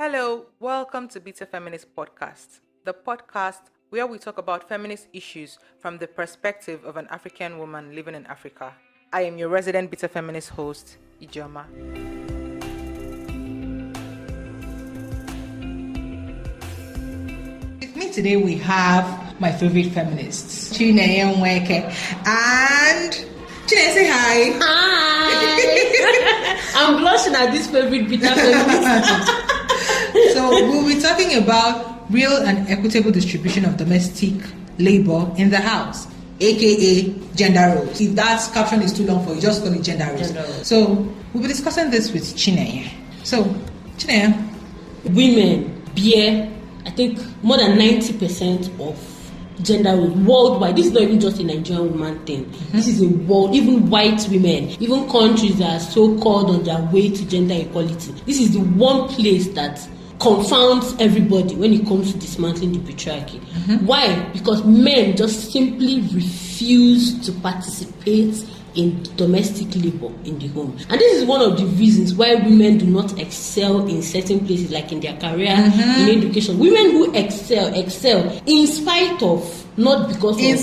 Hello, welcome to Beta Feminist Podcast, the podcast where we talk about feminist issues from the perspective of an African woman living in Africa. I am your resident Beta Feminist host, Ijoma. With me today we have my favorite feminists, Chinenye Nweke and Chinenye, say hi. Hi. I'm blushing at this favorite Beta Feminist. So we'll be talking about real and equitable distribution of domestic labor in the house, aka gender roles. If that caption is too long for you, just call it gender roles. So we'll be discussing this with Chinenye. So Chinenye, Women bear, I think, more than 90% of gender roles worldwide. This is not even just a Nigerian woman thing. Mm-hmm. This is a world, even white women, even countries that are so called on their way to gender equality. This is the one place that confounds everybody when it comes to dismantling the patriarchy. Mm-hmm. Why? Because men just simply refuse to participate in domestic labor in the home. And this is one of the reasons why women do not excel in certain places, like in their career, in education. Women who excel in spite of, not because of. In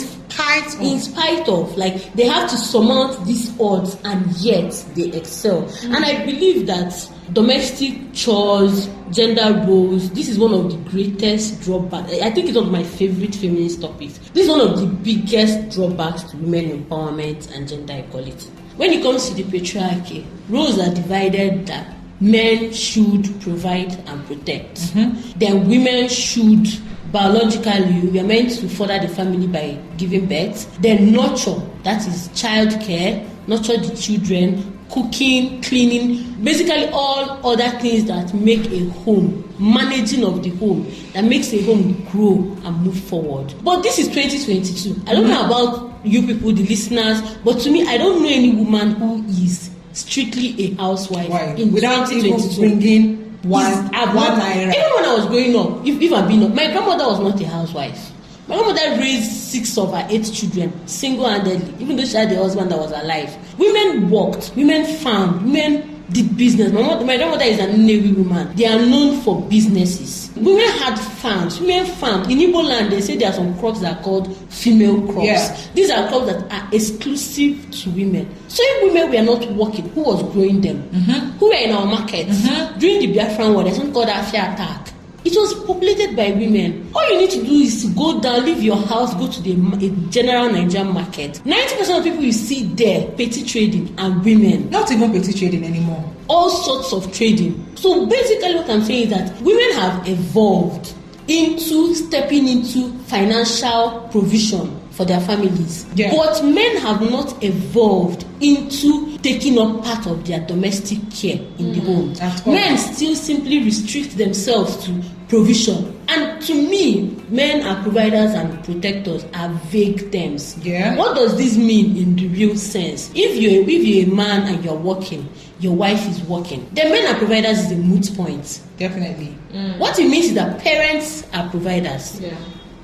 spite of, like, they have to surmount these odds and yet they excel. Mm-hmm. And I believe that domestic chores, gender roles, this is one of the greatest drawbacks. I think it's one of my favorite feminist topics. This is one of the biggest drawbacks to women empowerment and gender equality. When it comes to the patriarchy, roles are divided that men should provide and protect. Mm-hmm. Then women should, biologically, we are meant to further the family by giving birth. Then nurture, that is childcare, nurture the children, cooking, cleaning, basically all other things that make a home, managing of the home, that makes a home grow and move forward. But this is 2022. I don't know about you people, the listeners, but to me, I don't know any woman who is strictly a housewife in without 2022. Even bringing one naira. Even when I was growing up, if I'm being up, my grandmother was not a housewife. My grandmother raised 6 of her 8 children single-handedly, even though she had a husband that was alive. Women worked, women farmed, women did business. My grandmother is an Navy woman. They are known for businesses. Women had farms. Women farmed. In Igbo land, they say there are some crops that are called female crops. Yeah. These are crops that are exclusive to women. So if women were not working, who was growing them? Mm-hmm. Who were in our markets? Mm-hmm. During the Biafran War, there's something called Afia attack. It was populated by women. All you need to do is to go down, leave your house, go to the general Nigerian market. 90% of people you see there, petty trading, and women. Not even petty trading anymore. All sorts of trading. So basically what I'm saying is that women have evolved into stepping into financial provision for their families. Yeah. But men have not evolved into taking up part of their domestic care in the home. Men still simply restrict themselves to provision. And to me, men are providers and protectors are vague terms. Yeah. What does this mean in the real sense? If you're a man and you're working, your wife is working, then men are providers is a moot point. Definitely. What it means is that parents are providers. Yeah.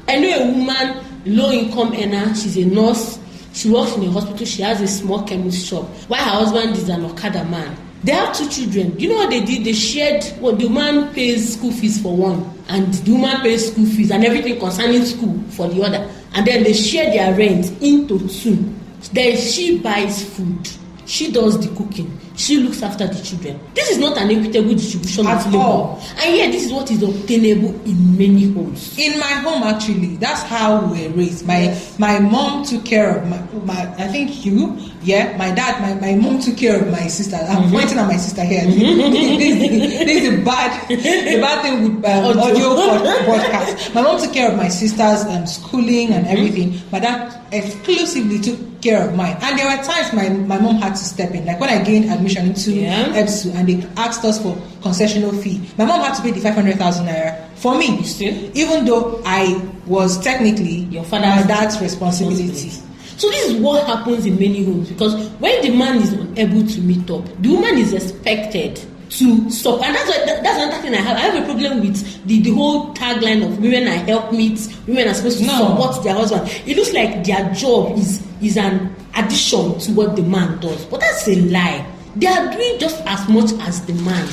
I know a woman, low-income earner, she's a nurse, she works in a hospital, she has a small chemist shop, while her husband is an Okada man. They have 2 children. You know what they did? They shared, the man pays school fees for one, and the woman pays school fees and everything concerning school for the other. And then they share their rent into 2. Then she buys food. She does the cooking. She looks after the children. This is not an equitable distribution of labor. And yet, this is what is obtainable in many homes. In my home, actually, that's how we were raised. My mom took care of my I think you, yeah, my dad, my mom took care of my sister. I'm pointing at my sister here. This is the bad thing with audio podcast. My mom took care of my sister's schooling and everything. My dad exclusively took care of mine. And there were times my mom had to step in. Like when I gained admission into EBSU and they asked us for concessional fee, my mom had to pay the 500,000 naira for me. Even though I was technically my dad's responsibility. So this is what happens in many homes, because when the man is unable to meet up, the woman is expected to stop. And that's another thing I have. I have a problem with the whole tagline of women are helpmeets, women are supposed to support their husband. It looks like their job is an addition to what the man does. But that's a lie. They are doing just as much as the man.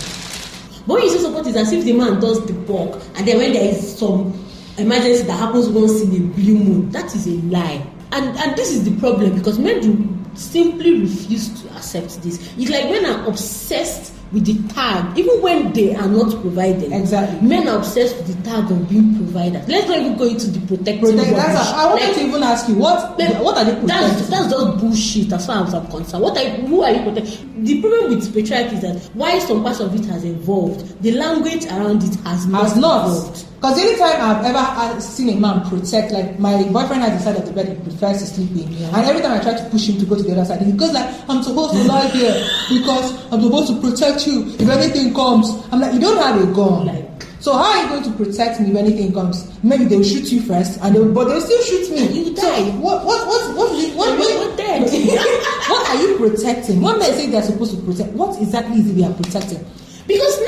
But when you say support, it's as if the man does the work, and then when there is some emergency that happens once in a blue moon, that is a lie. And this is the problem, because men do simply refuse to accept this. It's like men are obsessed with the tag, even when they are not provided. Exactly. Men are obsessed with the tag of being provided. Let's not even go into the protective. I wanted to even ask you, what are they protecting? That's just bullshit as far as I'm concerned. Who are you protecting? The problem with patriarchy is that while some parts of it has evolved, the language around it has not evolved. Because the only time I've ever seen a man protect, like my boyfriend has decided the bed he prefers to sleep in, and every time I try to push him to go to the other side, he goes like, I'm supposed to lie here because I'm supposed to protect you if anything comes. I'm like, you don't have a gun. So how are you going to protect me if anything comes? Maybe they'll shoot you first, but they'll still shoot me. You die. So what are you protecting? When they say they're supposed to protect, what exactly is it they are protecting? Because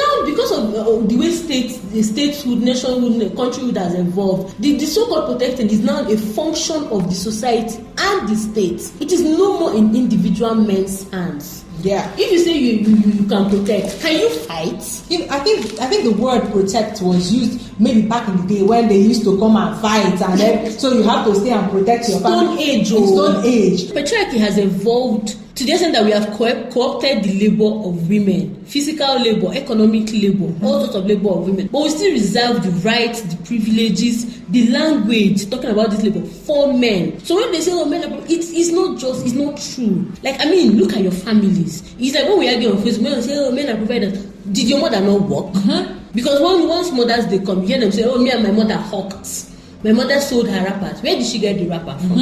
of the way statehood, nationhood, countryhood has evolved, the so-called protecting is now a function of the society and the state. It is no more in individual men's hands. Yeah. If you say you can protect, can you fight? I think the word protect was used maybe back in the day when they used to come and fight, and then, so you have to stay and protect your family. Stone age. Patriarchy has evolved to the extent that we have co-opted the labor of women, physical labor, economic labor, all sorts of labor of women. But we still reserve the rights, the privileges, the language, talking about this labor for men. So when they say, oh, men are, it's not true. Like, I mean, look at your families. It's like when we argue on Facebook, men say, oh, men are providers. Did your mother not work? Because once mothers, they come, you hear them say, oh, me and my mother hawked. My mother sold her wrappers. Where did she get the wrapper from?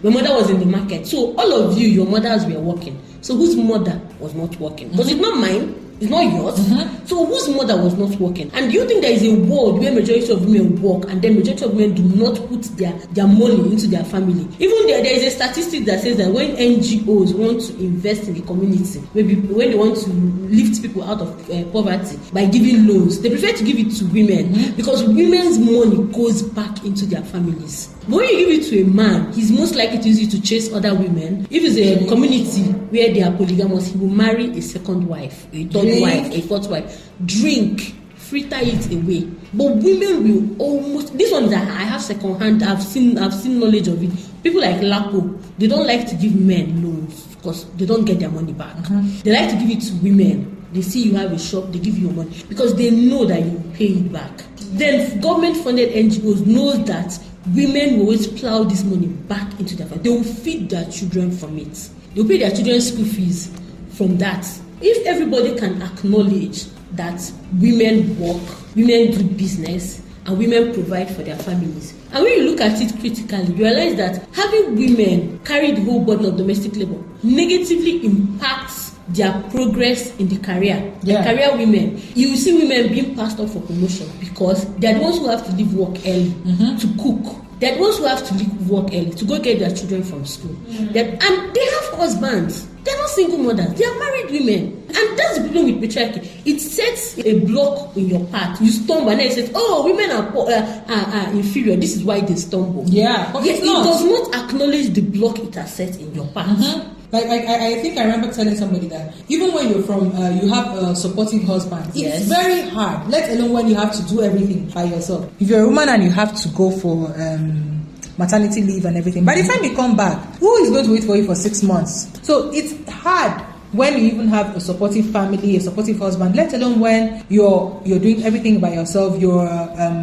My mother was in the market. So all of you, your mothers were working. So whose mother was not working? Because it's not mine. It's not yours. So whose mother was not working? And do you think there is a world where majority of women work and then majority of women do not put their money into their family? Even there is a statistic that says that when NGOs want to invest in the community, maybe when they want to lift people out of poverty by giving loans, they prefer to give it to women because women's money goes back into their families. But when you give it to a man, he's most likely to use it to chase other women. If it's a community where they are polygamous, he will marry a second wife, a third wife, a fourth wife. Drink, fritter it away. But women will almost. This one that I have second hand. I've seen knowledge of it. People like Lapo, they don't like to give men loans because they don't get their money back. They like to give it to women. They see you have a shop, they give you your money because they know that you will pay it back. Then government-funded NGOs knows that women will always plow this money back into their family. They will feed their children from it. They will pay their children's school fees from that. If everybody can acknowledge that women work, women do business, and women provide for their families, and when you look at it critically, you realize that having women carry the whole burden of domestic labor negatively impacts their progress in the career. The career women, you will see women being passed off for promotion because they're the ones who have to leave work early to cook. They're the ones who have to leave work early to go get their children from school. And they have husbands. They're not single mothers. They are married women. And that's the problem with patriarchy. It sets a block in your path. You stumble and then it says, oh, women are inferior. This is why they stumble. Yeah. But it does not acknowledge the block it has set in your path. Like I think I remember telling somebody that even when you're from, you have a supportive husband, it's very hard, let alone when you have to do everything by yourself. If you're a woman and you have to go for maternity leave and everything, by the time you come back, who is going to wait for you for 6 months? So it's hard when you even have a supportive family, a supportive husband, let alone when you're doing everything by yourself, you're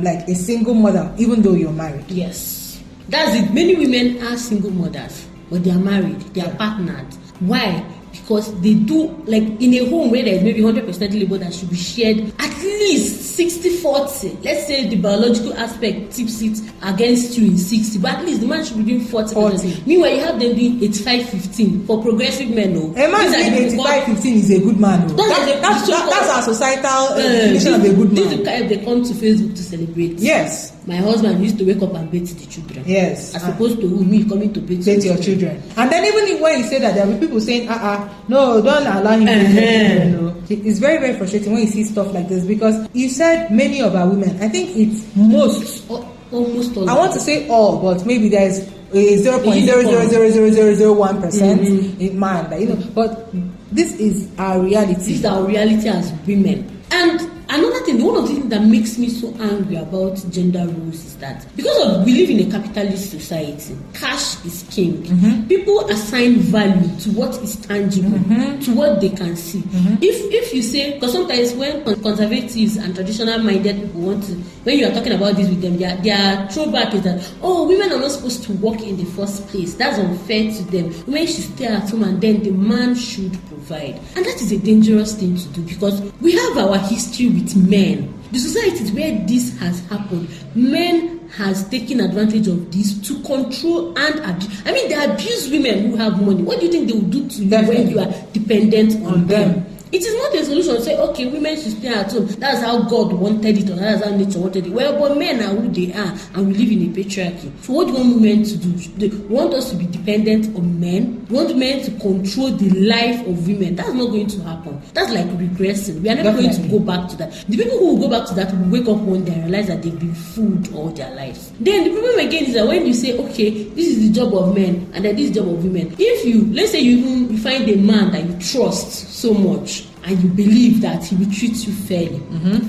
like a single mother, even though you're married. Yes, that's it. Many women are single mothers, but they are married, they are partnered. Why? Because they do, like in a home where there is maybe 100% labor that should be shared, at least 60-40. Let's say the biological aspect tips it against you in 60, but at least the man should be doing 40%. Meanwhile, you have them doing 85-15 for progressive men. No, a man doing 85-15 is a good man. No? That's our societal definition of a good man. This is the kind they come to Facebook to celebrate. Yes. My husband used to wake up and bathe the children. Yes. As opposed to me coming to bathe your children. And then even when you say that, there will be people saying, no, don't allow him to bathe your children. It's very, very frustrating when you see stuff like this because you said many of our women, I think it's almost all. I want to say all, but maybe there's a 0.00001% in man, but this is our reality. This is our reality as women. And Another thing, one of the things that makes me so angry about gender roles is that because we live in a capitalist society, cash is king. People assign value to what is tangible, to what they can see. If you say, because sometimes when conservatives and traditional minded people want to, when you are talking about this with them, their throwback is that, oh, women are not supposed to work in the first place. That's unfair to them. Women should stay at home and then the man should provide. And that is a dangerous thing to do because we have our history with men. The societies where this has happened, men has taken advantage of this to control and abuse. I mean, they abuse women who have money. What do you think they will do to you when you are dependent on them? It is not a solution to say, okay, women should stay at home. That's how God wanted it, or that's how nature wanted it. Well, but men are who they are, and we live in a patriarchy. So what do you want women to do? They want us to be dependent on men. We want men to control the life of women. That's not going to happen. That's like regressing. We are never going to go back to that. The people who will go back to that will wake up one day and realize that they've been fooled all their lives. Then the problem again is that when you say, okay, this is the job of men, and then this is the job of women. If you, let's say you find a man that you trust so much, and you believe that he will treat you fairly,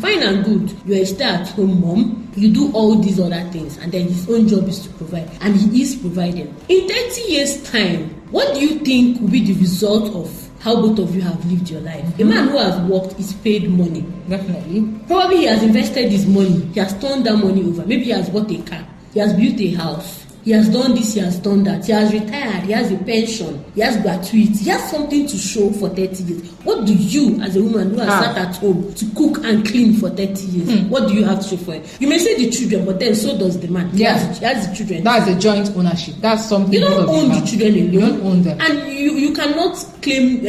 fine and good. You're a stay-at-home mom. You do all these other things, and then his own job is to provide, and he is providing. In 30 years' time, what do you think will be the result of how both of you have lived your life? A man who has worked is paid money. Definitely. Probably he has invested his money. He has turned that money over. Maybe he has bought a car. He has built a house. He has done this, he has done that. He has retired, he has a pension, he has gratuity, he has something to show for 30 years. What do you, as a woman who has sat at home to cook and clean for 30 years, what do you have to show for it? You may say the children, but then so does the man. He has the children. That's a joint ownership. That's something you don't own the children alone. You don't own them. And you cannot claim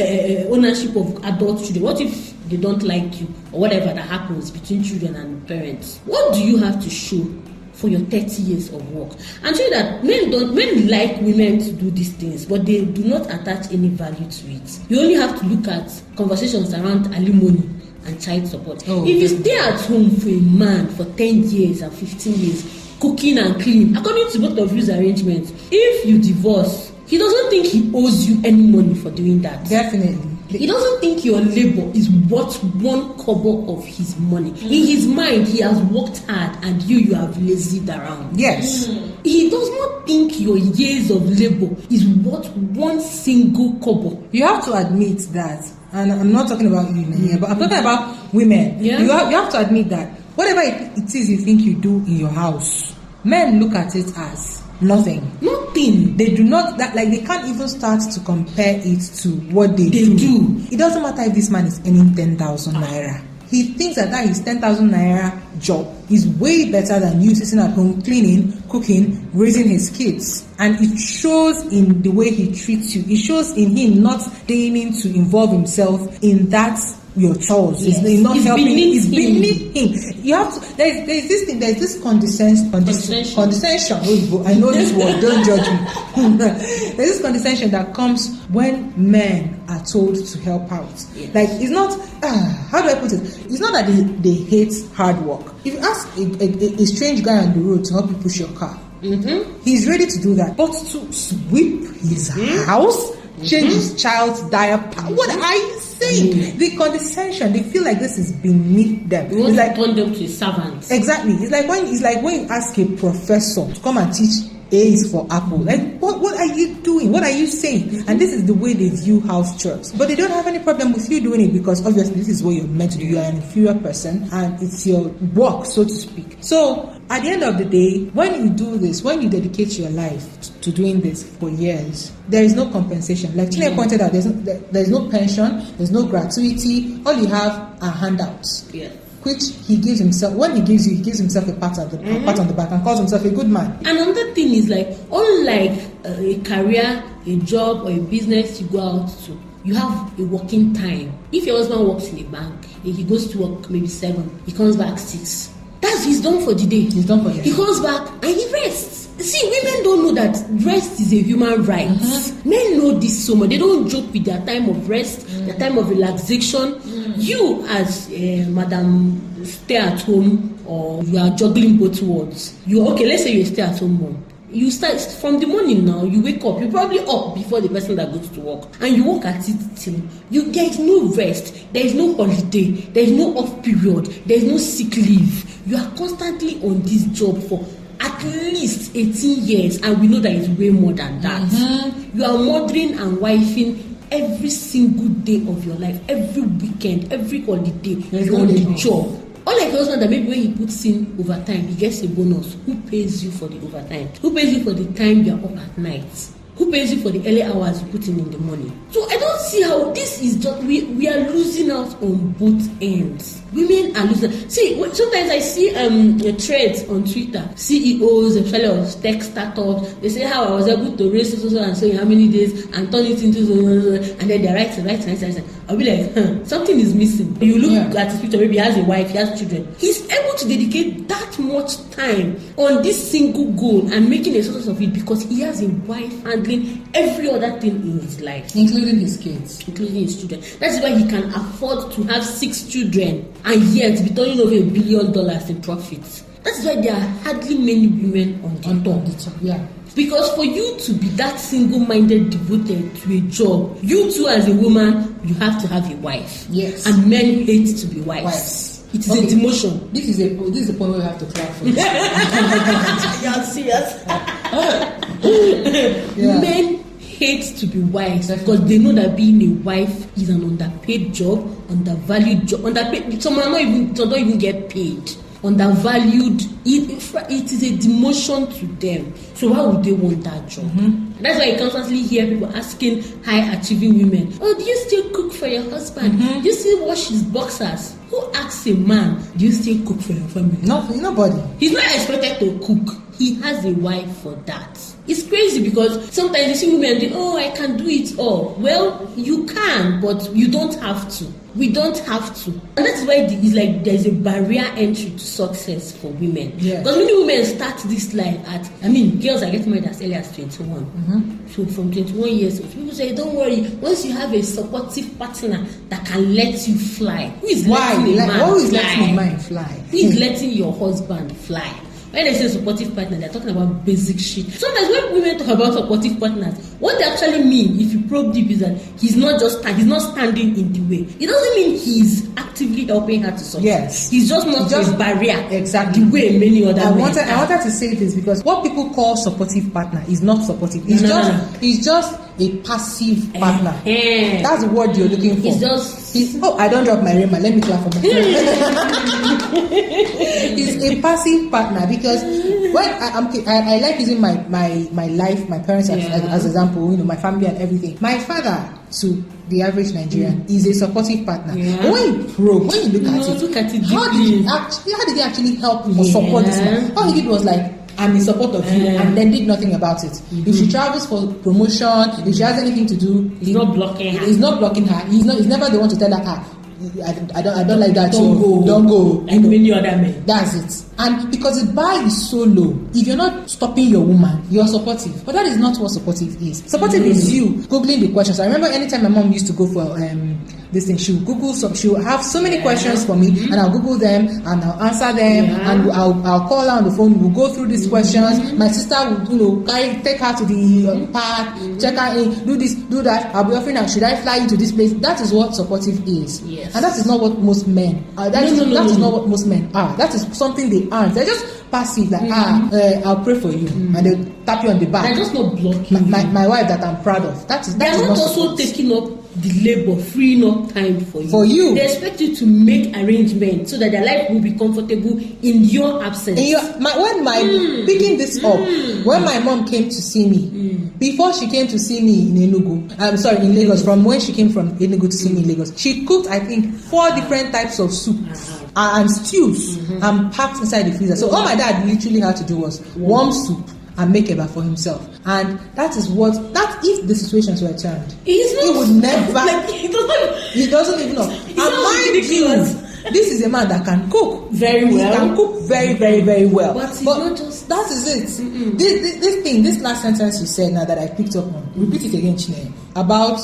ownership of adult children. What if they don't like you or whatever that happens between children and parents? What do you have to show for your 30 years of work? And show that men like women to do these things, but they do not attach any value to it. You only have to look at conversations around alimony and child support. If you stay at home for a man for 10 years and 15 years, cooking and cleaning, according to both of you's arrangements, if you divorce, he doesn't think he owes you any money for doing that. Definitely. He doesn't think your labor is worth one kobo of his money. In his mind, he has worked hard and you have lazied around. Yes. He does not think your years of labor is worth one single kobo. You have to admit that, and I'm not talking about you here, but I'm talking about women. Yeah. You have to admit that whatever it is you think you do in your house, men look at it as nothing. They do not they can't even start to compare it to what they do. It doesn't matter if this man is earning 10,000 naira. He thinks that his 10,000 naira job is way better than you sitting at home cleaning, cooking, raising his kids. And it shows in the way he treats you. It shows in him not deigning to involve himself in that your chores. Yes. It's not helping. It's beneath him. You have to. There's this thing. There's this condescension. Oh, I know this word. Don't judge me. There's this condescension that comes when men are told to help out. Yes. Like it's not. How do I put it? It's not that they hate hard work. If you ask a strange guy on the road to help you push your car, he's ready to do that. But to sweep his house, change his child's diaper, what are you saying? The condescension, they feel like this is beneath them. You want it's like to turn them to servants. Exactly. It's like when you ask a professor to come and teach A is for apple. Like, what are you doing? What are you saying? And this is the way they view house chores. But they don't have any problem with you doing it because obviously this is what you're meant to do. You are an inferior person and it's your work, so to speak. So at the end of the day, when you do this, when you dedicate your life to doing this for years, there is no compensation. Like Chinenye pointed out, there's no pension, there's no gratuity. All you have are handouts. Yeah. Which he gives himself. When he gives you, he gives himself a pat on the back and calls himself a good man. And another thing is like, unlike a career, a job, or a business you go out to, you have a working time. If your husband works in a bank, he goes to work maybe 7, he comes back 6. He's done for the day. He's done for the day. He comes back and he rests. See, women don't know that rest is a human right. Men know this so much. They don't joke with their time of rest, their time of relaxation. You, as madam stay at home, or you are juggling both worlds. Let's say you're a stay at home mom. You start from the morning now, you wake up, you're probably up before the person that goes to work, and you work at it till there is no rest, there is no holiday, there is no off period, there is no sick leave. You are constantly on this job for at least 18 years, and we know that it's way more than that. You are mothering and wifing every single day of your life, every weekend, every holiday, you're on the job. Unlike your husband that maybe when he puts in overtime, he gets a bonus. Who pays you for the overtime? Who pays you for the time you're up at night? Who pays you for the early hours you put in the morning? So I don't see how this is just, we are losing out on both ends. Women are losing. See, sometimes I see threads on Twitter, CEOs, especially of tech startups, they say how I was able to raise so and so in how many days and turn it into so, and then they're right. I'll be like, something is missing. You look at his picture, maybe he has a wife, he has children. He's able to dedicate that much time on this single goal and making a success of it because he has a wife handling every other thing in his life, including his kids, including his children. That's why he can afford to have 6 children and yet be turning over $1 billion in profits. That's why there are hardly many women on the top. Yeah. Because for you to be that single-minded, devoted to a job, you too as a woman, you have to have a wife. Yes. And men hate to be wives. It is a demotion. This is a point where we have to clap for. You're serious. Men hate to be wives because they know that being a wife is an underpaid job, undervalued job, underpaid. Some don't even get paid. Undervalued. It is a demotion to them. So why would they want that job? That's why you constantly hear people asking high achieving women, oh, do you still cook for your husband? Do you still wash his boxers? Who asks a man, do you still cook for your family? Nobody. He's not expected to cook. He has a wife for that. It's crazy because sometimes you see women think, oh, I can do it all. Well, you can, but you don't have to. We don't have to. And that's why it's like there's a barrier entry to success for women. Because many women start this life girls are getting married as early as 21. So from 21 years old, people say, don't worry, once you have a supportive partner that can let you fly. Who is letting a man fly? Who is letting your husband fly? When they say supportive partner, they're talking about basic shit. Sometimes when women talk about supportive partners, what they actually mean, if you probe deep, is that he's not standing in the way. It doesn't mean he's actively helping her to succeed. Yes. He's just not a barrier. Exactly. The way many other I men wanted to say this because what people call supportive partner is not supportive. It's just a passive partner. That's the word you're looking for. I don't drop my rema. Let me clap for my It's a passive partner because when I like using my life, my parents as example, my family and everything. My father, to the average Nigerian, is a supportive partner. But when you look at it, how did he actually help or support this man? All he did was like, I'm in support of you, and then did nothing about it. If she travels for promotion, if she has anything to do, he's not blocking her. He's not blocking her. He's never the one to tell her, I don't like that. Don't go. And many other men. That's it. And because the bar is so low, if you're not stopping your woman, you're supportive. But that is not what supportive is. Supportive is you googling the questions. I remember anytime my mom used to go for this thing, she'll Google she'll have so many questions for me, and I'll Google them and I'll answer them, and I'll call her on the phone. We'll go through these questions. My sister would take her to the park, check her in, do this, do that. I'll be offering her, should I fly you to this place? That is what supportive is. Yes. And that is not what most men are. That is not what most men are. That is something they aren't. They're just passive, like I'll pray for you, and they'll tap you on the back. They're just not blocking my wife that I'm proud of. They're not also taking up the labor, freeing up time for you. They expect you to make arrangements so that their life will be comfortable in your absence. Picking this up, when my mom came to see me, before she came to see me in in Lagos, from when she came from Enugu to see me in Lagos, she cooked, I think, 4 different types of soups and stews and packed inside the freezer. So all my dad literally had to do was warm soup and make eba for himself. And that is if the situations were turned, he would never. He doesn't even know. And This is a man that can cook very well. He can cook very, very, very well. But it's not just that is it. This last sentence you said now that I picked up on. Repeat it again, Chinenye. About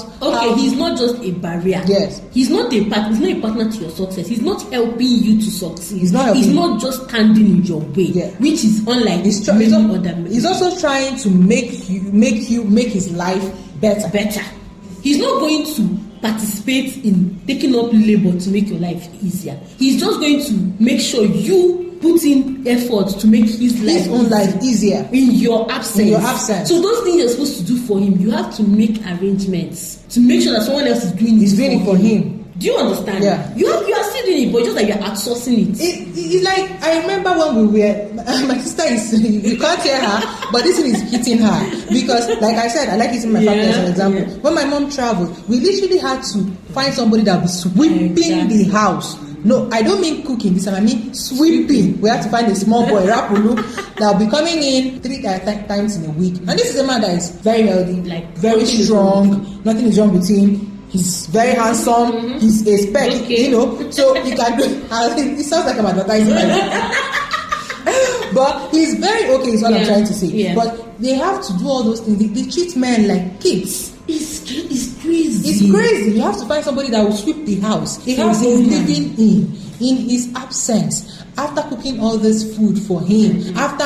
he's not just a barrier. Yes. He's not a partner to your success. He's not helping you to succeed. He's not just standing in your way. Yeah. Which is unlike many other men. He's also trying to make his life better. He's not going to participate in taking up labor to make your life easier. He's just going to make sure you put in effort to make his own life easier in your absence. So those things you're supposed to do for him, you have to make arrangements to make sure that someone else is doing it for him. Do you understand? Yeah. You are still doing it, but just like you're outsourcing it. It's like, I remember when we were, my sister is, you can't hear her, but this thing is hitting her. Because, like I said, I like using my family as an example. Yeah. When my mom traveled, we literally had to find somebody that was sweeping the house. No, I don't mean cooking this time, I mean sweeping. We have to find a small boy, Rapulu, that will be coming in 3 times in a week. And this is a man that is very healthy, very strong, nothing is wrong with him. He's very handsome. He's a spec, so he can do. It sounds like I'm advertising, but he's very okay. Is what I'm trying to say. Yeah. But they have to do all those things. They treat men like kids. It's crazy. It's crazy. You have to find somebody that will sweep the house. The house he's living in his absence. After cooking all this food for him, and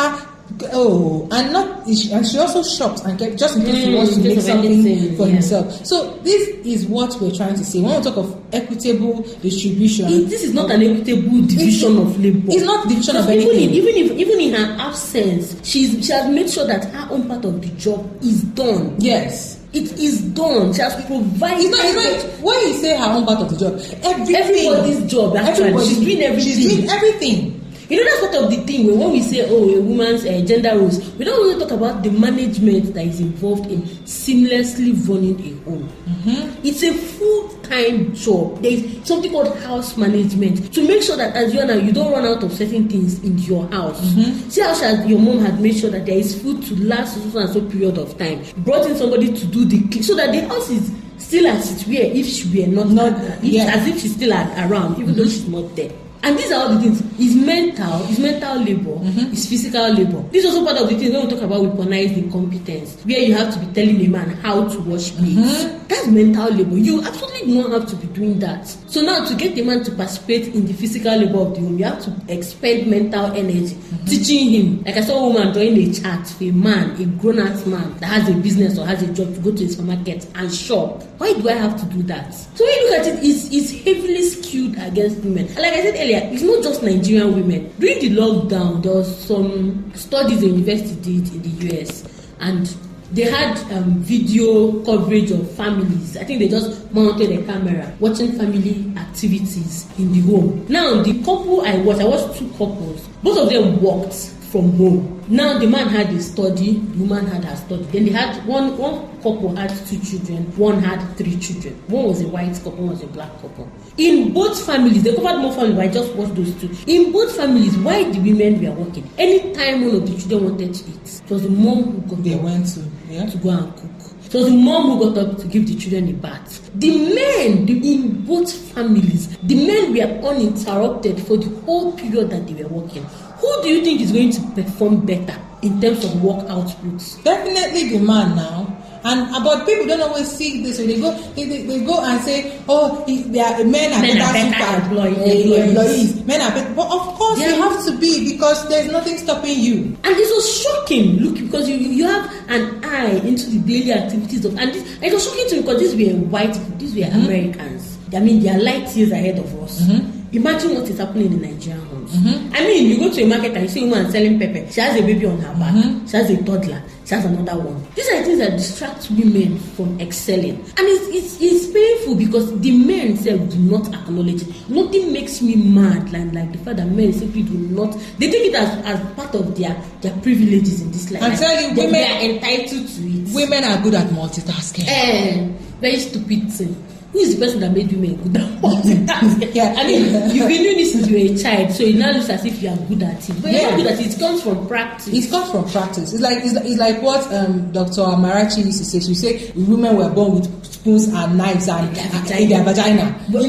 she also shops and kept just in case he wants to make something for himself. So this is what we're trying to say. When we talk of equitable distribution, this is not an equitable division of labor. It's not division of anything. Even in her absence, she has made sure that her own part of the job is done. Yes. It is done. She has provided. It's not when you say her own part of the job, everybody's job. Actually, she's doing everything. She's doing everything. That's part of the thing when we say, a woman's gender roles, we don't really talk about the management that is involved in seamlessly running a home. It's a full-time job. There is something called house management to make sure that as you don't run out of certain things in your house. See how your mom had made sure that there is food to last so and so period of time. Brought in somebody to do the clean so that the house is still as it were if she were as if she's still around, even though she's not there. And these are all the things. It's mental labor, it's physical labor. This is also part of the thing when we talk about weaponized incompetence, where you have to be telling a man how to wash plates. That's mental labor. You absolutely don't have to be doing that. So now to get the man to participate in the physical labor of the home, you have to expend mental energy teaching him. Like I saw a woman doing a chat for a man, a grown-ass man that has a business or has a job to go to a supermarket and shop. Why do I have to do that? So when you look at it, it's heavily skewed against women. And like I said earlier, it's not just Nigerian women. During the lockdown, there was some studies the university did in the US, and they had video coverage of families. I think they just mounted a camera watching family activities in the home. Now, the couple I watched 2 couples. Both of them worked from home. Now, the man had a study, the woman had her study. Then they had one couple had 2 children, one had 3 children. One was a white couple, one was a black couple. In both families, they covered more families, but I just watched those 2. In both families, why the women were working? Anytime one of the children wanted to eat, it was the mom who got to go and cook. It was the mom who got up to give the children a bath. The men, in both families, the men were uninterrupted for the whole period that they were working. Who do you think is going to perform better in terms of work outputs? Definitely the man now. But people don't always see this. So they go and say, men are better employees. Men are better. But of course you have to be, because there's nothing stopping you. And this was shocking. Look, because you have an eye into the daily activities of, and it was shocking to me because these were white people, these were Americans. I mean, they are light years ahead of us. Imagine what is happening in Nigerian homes. I mean, you go to a market and you see a woman selling pepper. She has a baby on her back. She has a toddler. She has another one. These are things that distract women from excelling. And it's painful because the men themselves do not acknowledge it. Nothing makes me mad like the fact that men simply do not. They take it as part of their privileges in this life. I tell you, women are entitled to it. Women are good at multitasking. Very stupid thing. who is the person that made women good at multitasking? Yeah. I mean, you've been doing this since you were a child, so it now looks as if you are good at it. But you're not good at it. It comes from practice. It comes from practice. It's like what Dr. Amarachi used to say. She say women were born with spoons and knives and in their vagina. But,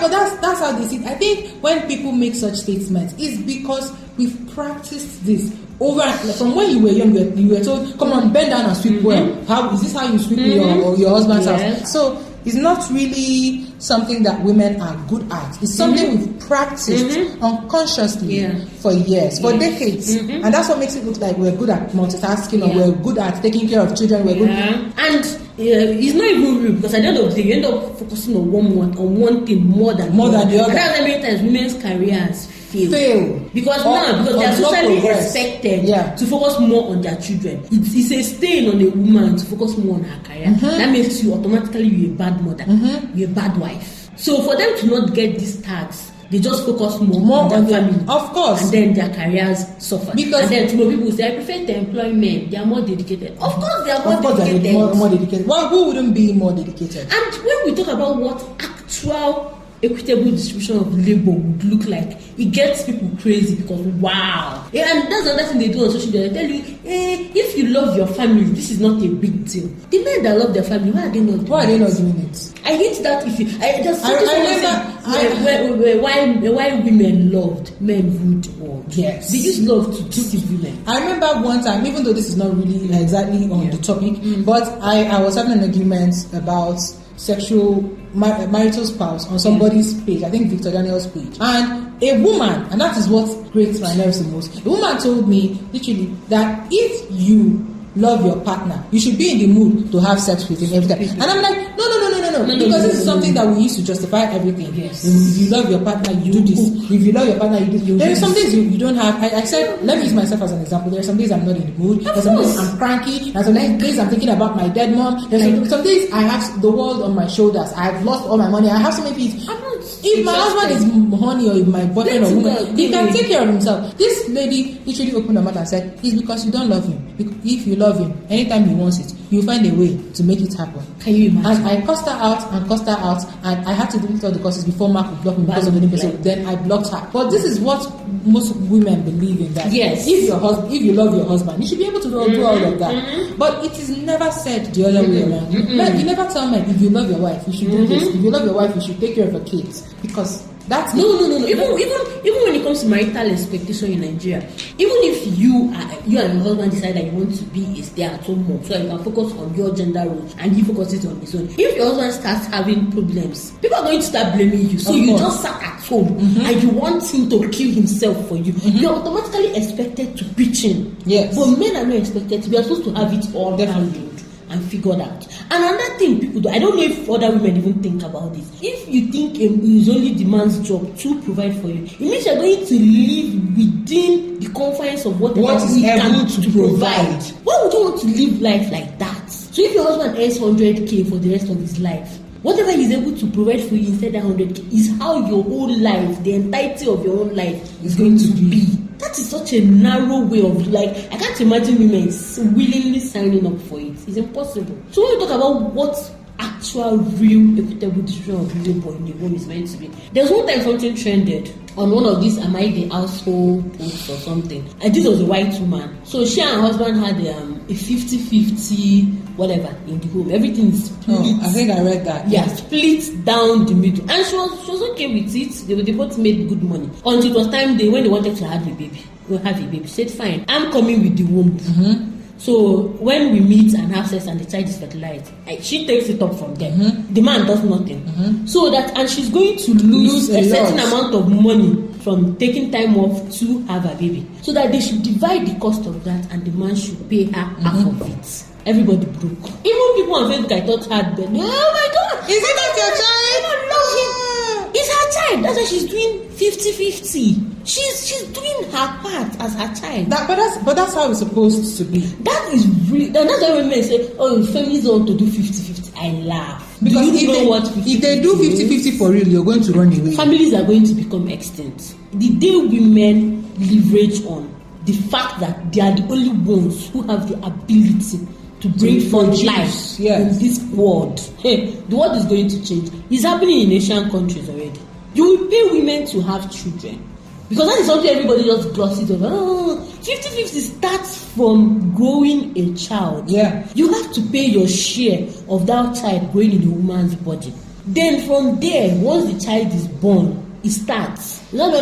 but that's how they see it. I think when people make such statements, it's because we've practiced this over from when you were young. You were told, "Come on, bend down and sweep well." How is this how you sweep your husband's house? So it's not really something that women are good at. It's something we've practiced unconsciously for years, for decades, and that's what makes it look like we're good at multitasking or we're good at taking care of children. We're good, and it's not even real, because at the end of the day, you end up focusing on one thing more than the other. And that's many times women's careers fail because they are socially expected to focus more on their children. It's a stain on a woman to focus more on her career. That makes you automatically you're a bad mother, you're a bad wife. So for them to not get these tags, they just focus more on their family, of course, and then their careers suffer. And then people say, I prefer to employ men, they are more dedicated. Of course they are more dedicated. Well, who wouldn't be more dedicated? And when we talk about what actual equitable distribution of labor would look like, it gets people crazy because wow. And that's another thing they do on social media. They tell you, if you love your family, this is not a big deal. The men that love their family, why are they not doing it? I hate that. Why women loved men ruled the world. Yes, they used love to deceive women. I remember one time, even though this is not really exactly on the topic, but I was having an argument about sexual marital spouse on somebody's page, I think Victor Daniel's page, and a woman, and that is what grates my nerves the most, a woman told me literally that if you love your partner, you should be in the mood to have sex with him every time. And I'm like, no, because this is something that we used to justify everything. Yes. If you love your partner, you do this. If you love your partner, you do this. There are some days you don't have. I said, let me use myself as an example. There are some days I'm not in the mood. There's some days I'm cranky. There's some days I'm thinking about my dead mom. There's some days I have the world on my shoulders. I've lost all my money. I have so many things. If my husband is honey or if my boyfriend or woman, he can take care of himself. This lady literally opened her mouth and said, it's because you don't love him. If you love him, anytime he wants it, you'll find a way to make it happen. Can you imagine? And I cussed her out, and I had to delete all the courses before Mark would block me because of the name. So then I blocked her. But this is what most women believe in, that if you love your husband, you should be able to do all of that. But it is never said the other way around. You never tell men, if you love your wife, you should do this. If you love your wife, you should take care of your kids. Because that's no. Even when it comes to marital expectation in Nigeria, even if you and your husband decide that you want to be a stay-at-home mom, so you can focus on your gender role and he focuses on his own. If your husband starts having problems, people are going to start blaming you. So you just sat at home and you want him to kill himself for you. You're automatically expected to pitch in. Yes. But men are not expected to. We are supposed to have it all handled and figured out. And another thing people do, I don't know if other women even think about this. If you think it's only the man's job to provide for you, it means you're going to live within the confines of what is able to provide. Why would you want to live life like that? So if your husband earns 100k for the rest of his life, whatever he's able to provide for you instead of 100k is how your whole life, the entirety of your own life is going to be. That is such a narrow way of life. I can't imagine women willingly signing up for it. It's impossible. So when we talk about what actual real equitable distribution of labor in the home is meant to be, there's one time something trended on one of these Am I the Household posts or something, and this was a white woman. So she and her husband had a 50-50 whatever in the home. Everything is split. I think I read that. Yeah, split down the middle, and she was okay with it. They both made good money until it was time when they wanted to have a baby. She said, fine, I'm coming with the womb. So when we meet and have sex and the child is fertilized, she takes it up from there. The man does nothing. So that, and she's going to lose a certain amount of money from taking time off to have a baby. So that they should divide the cost of that and the man should pay her half of it. Everybody broke. Even people on Facebook I thought had been, oh my God, is it not your child? I don't love him. It's her child. That's why she's doing 50-50. She's doing her part as her child. But that's how it's supposed to be. That is really, that's why women say, oh, families want to do 50-50. I laugh. Because if they do 50-50 for real, you're going to run away. Families are going to become extinct. The day women leverage on the fact that they are the only ones who have the ability to bring forth produce, life yes. in this world. The world is going to change. It's happening in Asian countries already. You will pay women to have children. Because that is something everybody just glosses over. 50-50 starts from growing a child. Yeah. You have to pay your share of that child growing in a woman's body. Then from there, once the child is born, it starts. No, you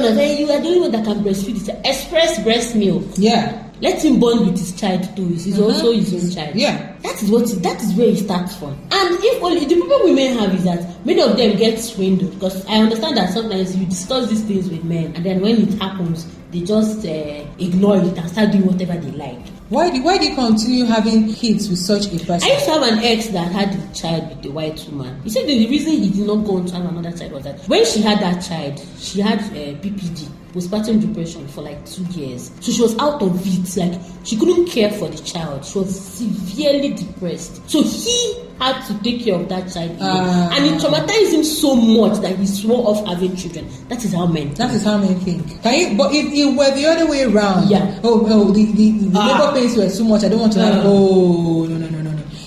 are the only one that can breastfeed. It's express breast milk. Yeah. Let him bond with his child too. He's also his own child. Yeah. That is where it starts from. And if only the problem women have is that many of them get swindled, because I understand that sometimes you discuss these things with men, and then when it happens, they just ignore it and start doing whatever they like. Why do you continue having kids with such a person? I used to have an ex that had a child with a white woman. He said the reason he did not go on to have another child was that when she had that child, she had PPD, postpartum depression, for like 2 years. So she was out of it. Like, she couldn't care for the child. She was severely depressed. So he had to take care of that child. And it traumatized him so much that he swore off having children. That is how men think. That is how men think. But if it were the other way around, yeah. The labor pains were too much, I don't want to have. No.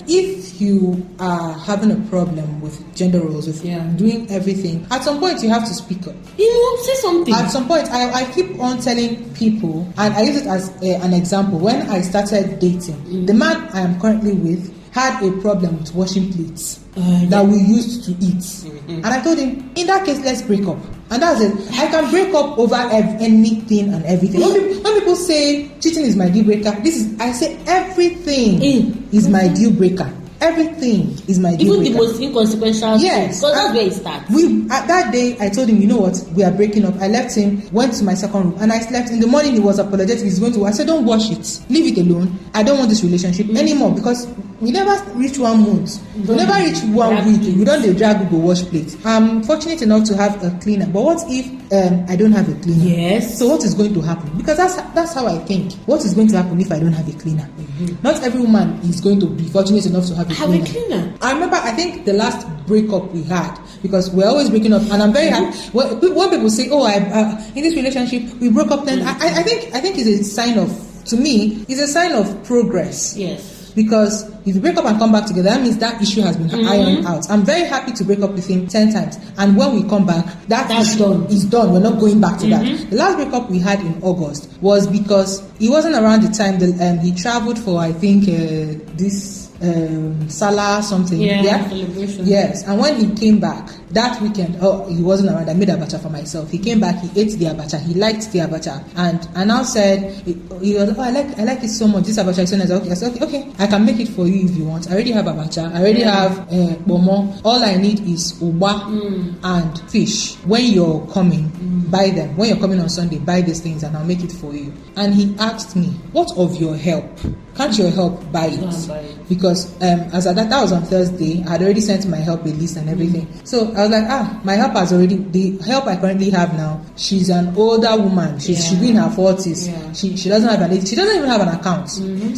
If you are having a problem with gender roles, with doing everything, at some point you have to speak up. Say something. At some point, I keep on telling people, and I use it as an example. When I started dating, the man I am currently with had a problem with washing plates that we used to eat. And I told him, in that case, let's break up. And that's it. I can break up over anything and everything. When people say cheating is my deal breaker, I say everything is my deal breaker. Everything is my deal breaker. Even the most inconsequential yes, thing, because that's where it starts. At that day, I told him, you know what, we are breaking up. I left him, went to my second room, and I slept. In the morning, he was apologetic. He's going to. I said, don't wash it. Leave it alone. I don't want this relationship anymore, because we never reach 1 month. We never reach 1 week. We don't drag go wash plates. I'm fortunate enough to have a cleaner. But what if I don't have a cleaner? Yes. So what is going to happen? Because that's how I think. What is going to happen if I don't have a cleaner? Not every woman is going to be fortunate enough to have a cleaner. I remember, I think the last breakup we had, because we're always breaking up, and I'm very happy when people say, in this relationship we broke up, then I think it's a sign of, to me, it's a sign of progress. Yes. Because if you break up and come back together, that means that issue has been ironed out. I'm very happy to break up with him 10 times. And when we come back, that issue is done. We're not going back to that. The last breakup we had in August was because he wasn't around the time he traveled for, I think, this Salah something. Celebration. Yes. And when he came back that weekend, he wasn't around. I made abacha for myself. He came back, he ate the abacha, he liked the abacha, and I now said, he was, I like it so much. This abacha is so nice. I said, okay, I can make it for you if you want. I already have abacha. I already have bomo. All I need is uba and fish. When you're coming, buy them. When you're coming on Sunday, buy these things and I'll make it for you. And he asked me, what of your help? Can't your help buy it? Because as that was on Thursday, I had already sent my help a list and everything. So I was like, my help has already, the help I currently have now, she's an older woman. She's in her 40s. Yeah. She doesn't have she doesn't even have an account.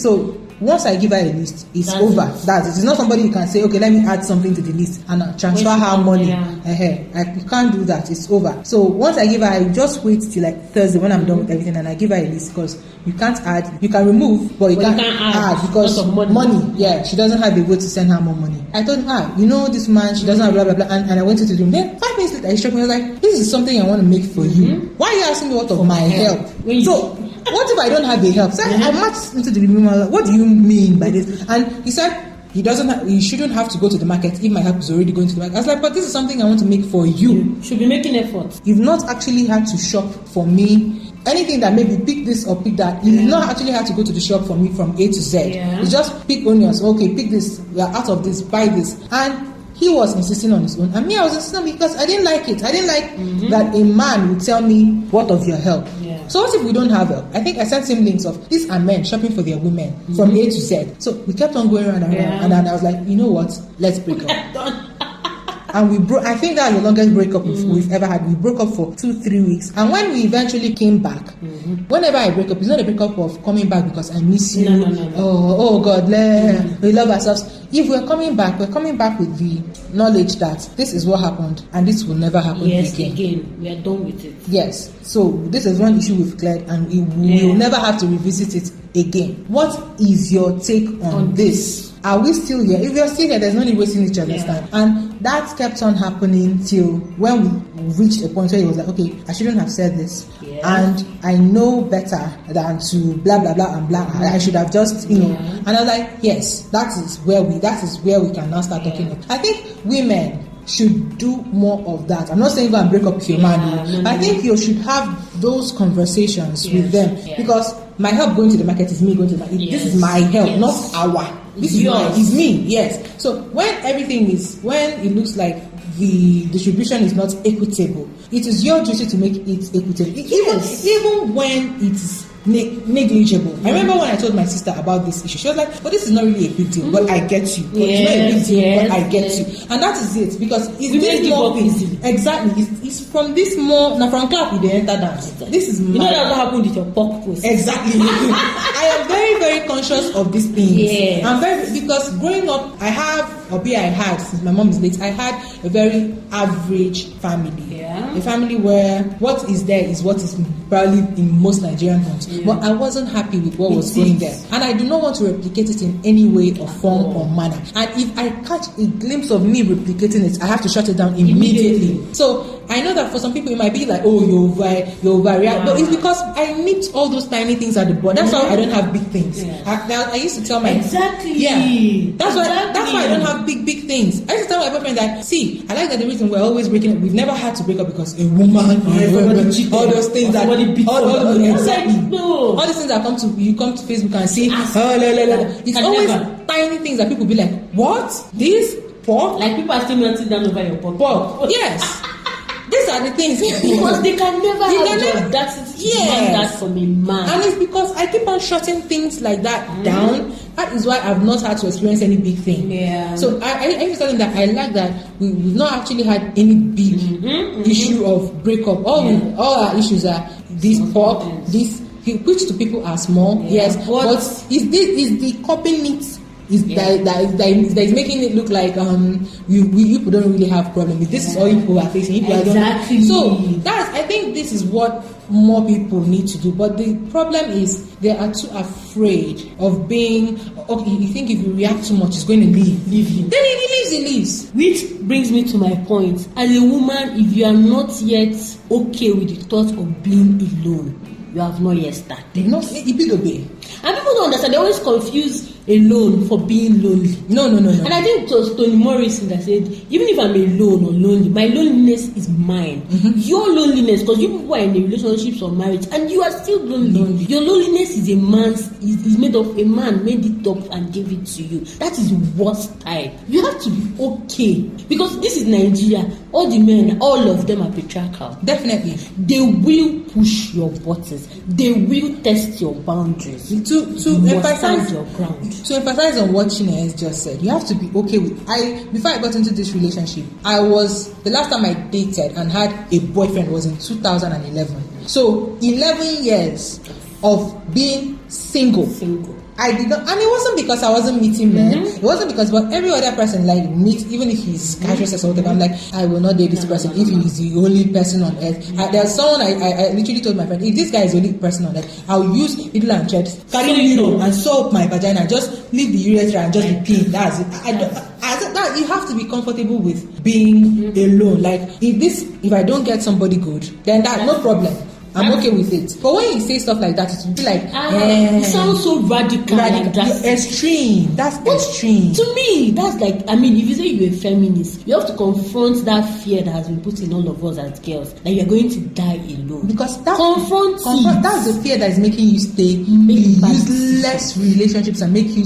So once I give her a list, it's over. That's it. It's not somebody you can say, okay, let me add something to the list and transfer her money. You can't do that. It's over. So once I give her, I just wait till like Thursday when I'm done with everything, and I give her a list, because you can't add. You can remove, but you can't add because of money. Yeah, she doesn't have a way to send her more money. I told her, this man, she doesn't have blah blah blah, and I went into the room. Then 5 minutes later, he struck me. I was like, this is something I want to make for you. Why are you asking me what of my help? So what if I don't have the help? So I marched into the room. What do you mean by this? And he said, he shouldn't have to go to the market if my help is already going to the market. I was like, but this is something I want to make for you. You should be making effort. You've not actually had to shop for me. Anything that maybe pick this or pick that, you've not actually had to go to the shop for me from A to Z. You just pick onions. Okay, pick this. We are out of this. Buy this. And he was insisting on his own, and me, I was insisting because I didn't like it. I didn't like that a man would tell me what of your help. So what if we don't have help? I think I sent him links of these are men shopping for their women from A to Z. So we kept on going around and around, and then I was like, you know what? Let's break up. And we broke. I think that's the longest breakup we've ever had. We broke up for 2-3 weeks, and when we eventually came back, whenever I break up, it's not a breakup of coming back because I miss you. No. Oh God, we love ourselves. If we're coming back with the knowledge that this is what happened and this will never happen again. We are done with it. Yes. So this is one issue we've cleared, and we will never have to revisit it again. What is your take on this? are we still here? If you're still here, there's no need wasting each other's time. And that kept on happening till when we reached a point where he was like, okay, I shouldn't have said this. And I know better than to blah blah blah and blah. I should have just, you know. And I was like, yes, that is where we can now start talking. I think women should do more of that. I'm not saying go and break up with your man. I think you should have those conversations with them, because my help going to the market is me going to the market. This is my help, not our. This is me. Yes. So when it looks like the distribution is not equitable, it is your duty to make it equitable. Even when it's negligible. I remember when I told my sister about this issue, she was like, "But this is not really a big deal, but I get you. But it's not a big deal, but I get you." And that is it, because it's this more easy. Exactly. It's from this more now from clap they enter dance. This is you know that's what happened with your pork post. Exactly. I am very, very conscious of these things. Because growing up, I had since my mom is late, I had a very average family. A family where what is there is what is probably in most Nigerian homes. But I wasn't happy with what was going there. And I do not want to replicate it in any way or form or manner. And if I catch a glimpse of me replicating it, I have to shut it down immediately. So I know that for some people it might be like, oh, you overreact. But it's because I need all those tiny things at the bottom. That's why I don't have big things. I used to tell my That's why I don't have big things. I used to tell my boyfriend that, see, I like that the reason we're always breaking up, we've never had to break up because a woman, all those things that all these things that you come to Facebook and see, it's always tiny things that people be like, what? This? Pork? Like people are still melting down over your pork. Yes. These are the things because they can never have that from a man. And it's because I keep on shutting things like that down. That is why I've not had to experience any big thing. So I used to tell them that I like that we've not actually had any big issue of breakup. All our issues are this pork, this, which to people are small, but is the coping needs that is making it look like you people don't really have problem with this. Is all you people are facing. So I think this is what more people need to do. But the problem is they are too afraid of being okay. You think if you react too much, it's going to leave him. Then he leaves. Which brings me to my point. As a woman, if you are not yet okay with the thought of being alone, you have not yet started. And people don't understand. They always confuse alone for being lonely. No. And I think it was Toni Morrison that said, even if I'm alone or lonely, my loneliness is mine. Your loneliness, because you people are in a relationships or marriage and you are still lonely. Your loneliness is is made of a man made it up and gave it to you. That is the worst type. You have to be okay, because this is Nigeria. All the men, all of them are patriarchal. Definitely. They will push your buttons. They will test your boundaries. To emphasize your ground. To emphasize on what Chinenye just said, you have to be okay with. Before I got into this relationship, the last time I dated and had a boyfriend was in 2011. So 11 years of being single. I did not, and it wasn't because I wasn't meeting men. It wasn't because, but every other person like meet, even if he's casual sex or whatever, I'm like, I will not date this person if he's the only person on earth. There's someone I literally told my friend, if this guy is the only person on earth, I'll use needle and thread, carry needle and sew up my vagina, just leave the urethra and just be peeing. That's it. You have to be comfortable with being alone. Like if I don't get somebody good, then that's no problem. I'm okay with it. But when you say stuff like that, it will be like it sounds so radical. Extreme. That's extreme. To me, that's like, I mean, if you say you're a feminist, you have to confront that fear that has been put in all of us as girls, that you're going to die alone. Because that's the fear that is making you stay in useless relationships and make you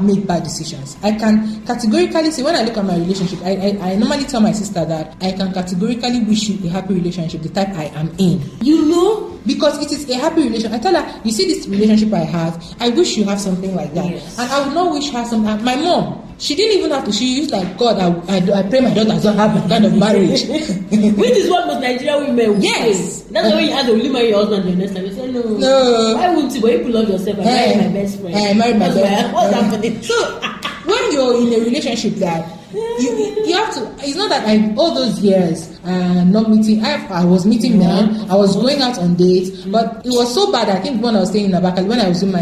make bad decisions. I can categorically say, when I look at my relationship, I normally tell my sister that I can categorically wish you a happy relationship, the type I am in. You know? Because it is a happy relationship. I tell her, you see this relationship I have, I wish you have something like that. Yes. And I would not wish her something. My mom, she didn't even have to. She used like, God, I pray my daughter does not have that kind of marriage. Which is what most Nigerian women will say. That's why you have to only marry your husband the next time. You say, no. Why wouldn't you? But you love yourself. I married my best friend. I married my best friend. What's happening? So, when you're in a relationship that you have to, it's not that all those years not meeting. I was meeting men, I was going out on dates, but it was so bad. I think when I was staying in Abakali, when I was doing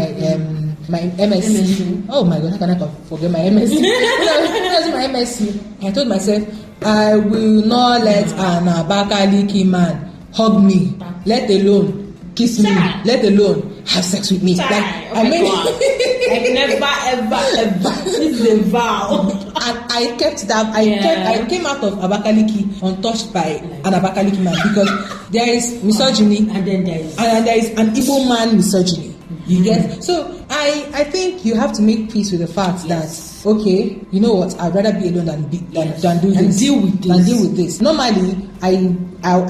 my my MSc. Oh my God, how can I forget my MSc? When I was in my MSc, I told myself, I will not let an Abakaliki man hug me, let alone kiss me, let alone have sex with me. Like, I mean, ever. This is a vow. And I kept that. I came out of Abakaliki untouched by an Abakaliki man, because there is misogyny, and then there is an Igbo man misogyny. You get? So I think you have to make peace with the fact that, okay, you know what, I'd rather be alone than do this. And deal with this. Normally, I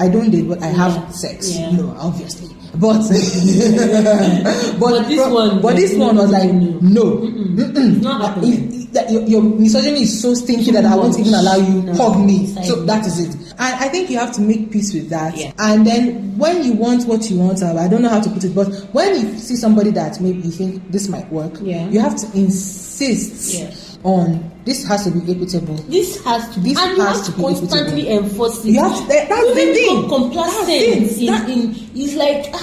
don't date, but I have sex. Yeah. You know, obviously. But this one was like, no. It's not happening. Your misogyny is so stinky that I won't even allow you hug me. So that is it. And I think you have to make peace with that. Yeah. And then when you want what you want, I don't know how to put it, but when you see somebody that maybe you think this might work, you have to insist on this has to be equitable. This has to be, and you have to constantly enforce it. You have to, that's the thing. Complacent. It's like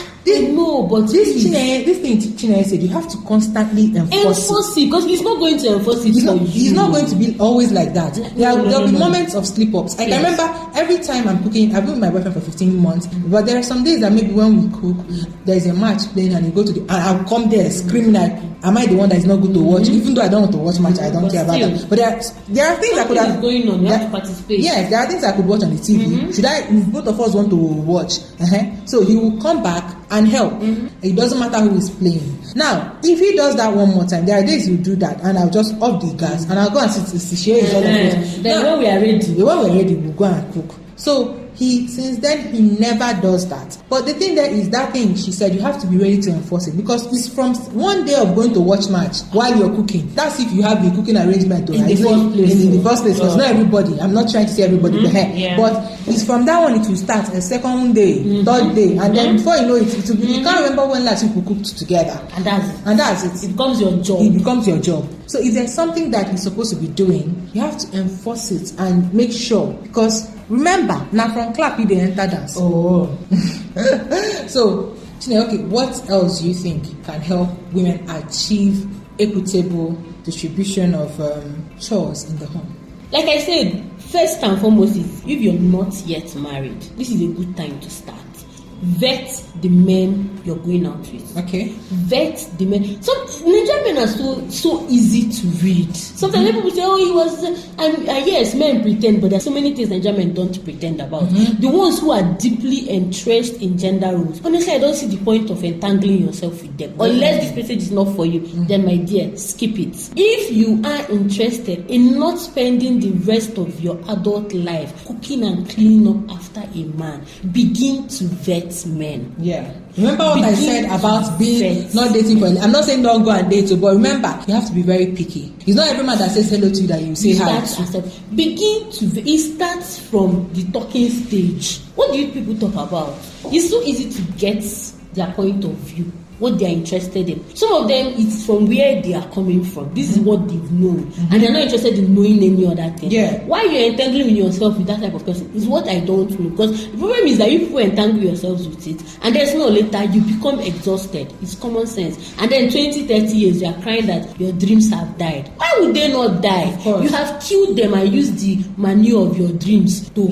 no, but this thing Chinenye said, you have to constantly enforce it, because he's not going to enforce it. He's not going to be always like that. There'll be moments of slip ups. I remember every time I'm cooking, I've been with my boyfriend for 15 months, but there are some days that maybe when we cook, there's a match playing and you go to and I'll come there screaming like, am I the one that is not good to watch? Even though I don't want to watch match, I don't care about that. But there are things I could have going on. You have to participate. Yes, there are things I could watch on the TV. Should I? If both of us want to watch, so he will come back and help. It doesn't matter who is playing. Now, if he does that one more time, there are days he'll do that, and I'll just off the gas and I'll go and share his other. Then when we are ready, we'll go and cook. So since then he never does that. But the thing there is that thing she said, you have to be ready to enforce it, because it's from one day of going to watch match while you're cooking. That's if you have the cooking arrangement in the first place. Because not everybody. I'm not trying to say everybody, but it's from that one it will start a second day, third day, and then before you know it, will be, you can't remember when last people cooked together. And that's it. It becomes your job. It becomes your job. So if there's something that you're supposed to be doing, you have to enforce it and make sure, because remember, now from clap you dey enter dance. Oh. So, Chinenye, okay, what else do you think can help women achieve equitable distribution of chores in the home? Like I said, first and foremost is, if you're not yet married, this is a good time to start. Vet the men you're going out with. Okay. Vet the men. Some Nigerian men are so easy to read. Sometimes people say, "Oh, he was," and yes, men pretend, but there's so many things Nigerian men don't pretend about. The ones who are deeply entrenched in gender roles. Honestly, I don't see the point of entangling yourself with them. Unless this message is not for you, then my dear, skip it. If you are interested in not spending the rest of your adult life cooking and cleaning up after a man, begin to vet men. Yeah. Remember what I said about being not dating for. I'm not saying don't go and date, but remember, you have to be very picky. It's not every man that says hello to you that you say hi. It starts from the talking stage. What do you people talk about? It's so easy to get their point of view, what they are interested in. Some of them, it's from where they are coming from. This is what they've known, and they're not interested in knowing any other thing. Yeah. Why you're entangling yourself with that type of person is what I don't know. Because the problem is that you people entangle yourselves with it, and there's no later, you become exhausted. It's common sense. And then 20-30 years, you are crying that your dreams have died. Why would they not die? You have killed them and used the manure of your dreams to